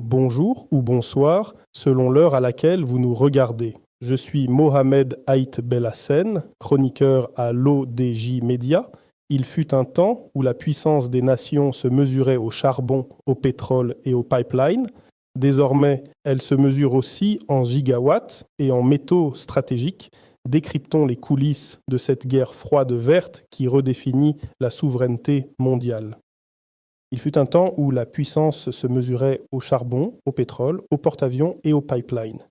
bonjour ou bonsoir selon l'heure à laquelle vous nous regardez. Je suis Mohamed Haït Belhassen, chroniqueur à l'ODJ Média. Il fut un temps où la puissance des nations se mesurait au charbon, au pétrole et aux pipelines. Désormais, elle se mesure aussi en gigawatts et en métaux stratégiques. Décryptons les coulisses de cette guerre froide verte qui redéfinit la souveraineté mondiale. Il fut un temps où la puissance se mesurait au charbon, au pétrole, au porte-avions et aux pipelines.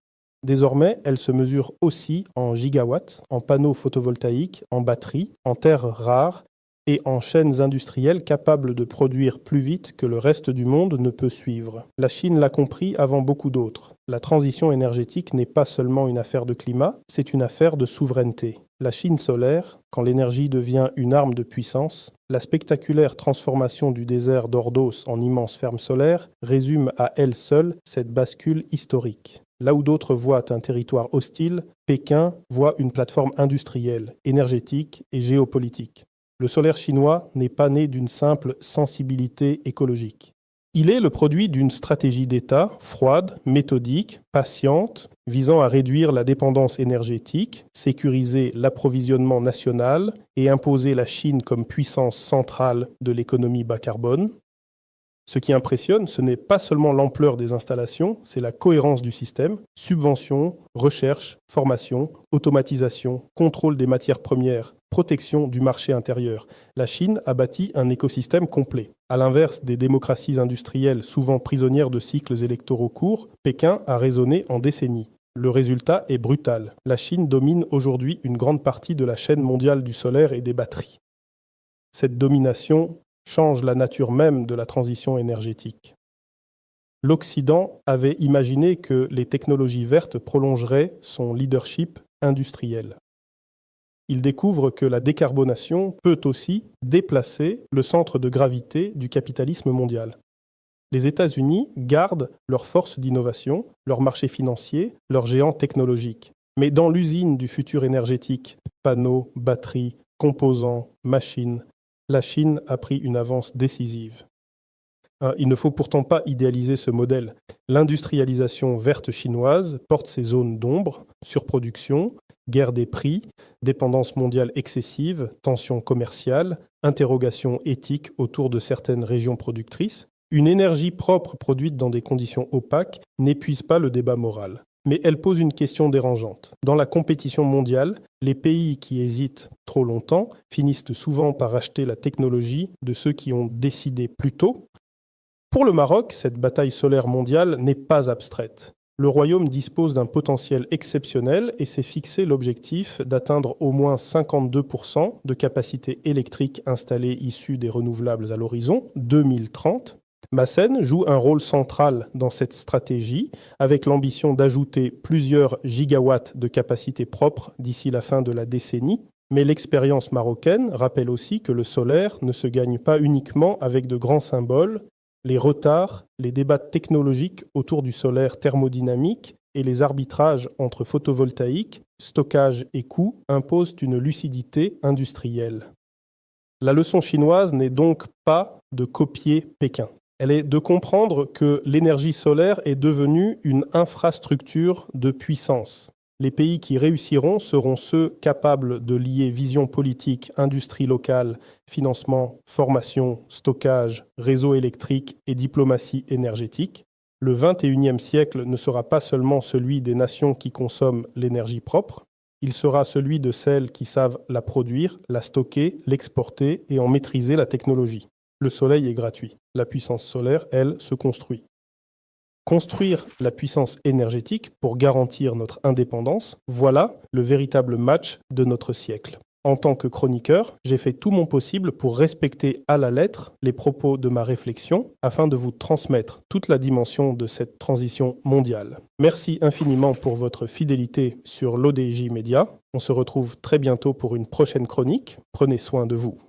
Désormais, elle se mesure aussi en gigawatts, en panneaux photovoltaïques, en batteries, en terres rares et en chaînes industrielles capables de produire plus vite que le reste du monde ne peut suivre. La Chine l'a compris avant beaucoup d'autres. La transition énergétique n'est pas seulement une affaire de climat, c'est une affaire de souveraineté. La Chine solaire, quand l'énergie devient une arme de puissance, la spectaculaire transformation du désert d'Ordos en immense ferme solaire résume à elle seule cette bascule historique. Là où d'autres voient un territoire hostile, Pékin voit une plateforme industrielle, énergétique et géopolitique. Le solaire chinois n'est pas né d'une simple sensibilité écologique. Il est le produit d'une stratégie d'État froide, méthodique, patiente, visant à réduire la dépendance énergétique, sécuriser l'approvisionnement national et imposer la Chine comme puissance centrale de l'économie bas carbone. Ce qui impressionne, ce n'est pas seulement l'ampleur des installations, c'est la cohérence du système, subventions, recherche, formation, automatisation, contrôle des matières premières, protection du marché intérieur. La Chine a bâti un écosystème complet. À l'inverse des démocraties industrielles souvent prisonnières de cycles électoraux courts, Pékin a raisonné en décennies. Le résultat est brutal. La Chine domine aujourd'hui une grande partie de la chaîne mondiale du solaire et des batteries. Cette domination change la nature même de la transition énergétique. L'Occident avait imaginé que les technologies vertes prolongeraient son leadership industriel. Il découvre que la décarbonation peut aussi déplacer le centre de gravité du capitalisme mondial. Les États-Unis gardent leur force d'innovation, leur marché financier, leurs géants technologiques. Mais dans l'usine du futur énergétique, panneaux, batteries, composants, machines, la Chine a pris une avance décisive. Il ne faut pourtant pas idéaliser ce modèle. L'industrialisation verte chinoise porte ses zones d'ombre, surproduction, guerre des prix, dépendance mondiale excessive, tensions commerciales, interrogations éthiques autour de certaines régions productrices. Une énergie propre produite dans des conditions opaques n'épuise pas le débat moral. Mais elle pose une question dérangeante. Dans la compétition mondiale, les pays qui hésitent trop longtemps finissent souvent par acheter la technologie de ceux qui ont décidé plus tôt. Pour le Maroc, cette bataille solaire mondiale n'est pas abstraite. Le royaume dispose d'un potentiel exceptionnel et s'est fixé l'objectif d'atteindre au moins 52% de capacité électrique installée issue des renouvelables à l'horizon 2030. Massen joue un rôle central dans cette stratégie avec l'ambition d'ajouter plusieurs gigawatts de capacité propre d'ici la fin de la décennie. Mais l'expérience marocaine rappelle aussi que le solaire ne se gagne pas uniquement avec de grands symboles. Les retards, les débats technologiques autour du solaire thermodynamique et les arbitrages entre photovoltaïque, stockage et coûts imposent une lucidité industrielle. La leçon chinoise n'est donc pas de copier Pékin. Elle est de comprendre que l'énergie solaire est devenue une infrastructure de puissance. Les pays qui réussiront seront ceux capables de lier vision politique, industrie locale, financement, formation, stockage, réseau électrique et diplomatie énergétique. Le 21e siècle ne sera pas seulement celui des nations qui consomment l'énergie propre, il sera celui de celles qui savent la produire, la stocker, l'exporter et en maîtriser la technologie. Le soleil est gratuit. La puissance solaire, elle, se construit. Construire la puissance énergétique pour garantir notre indépendance, voilà le véritable match de notre siècle. En tant que chroniqueur, j'ai fait tout mon possible pour respecter à la lettre les propos de ma réflexion afin de vous transmettre toute la dimension de cette transition mondiale. Merci infiniment pour votre fidélité sur l'ODJ Média. On se retrouve très bientôt pour une prochaine chronique. Prenez soin de vous.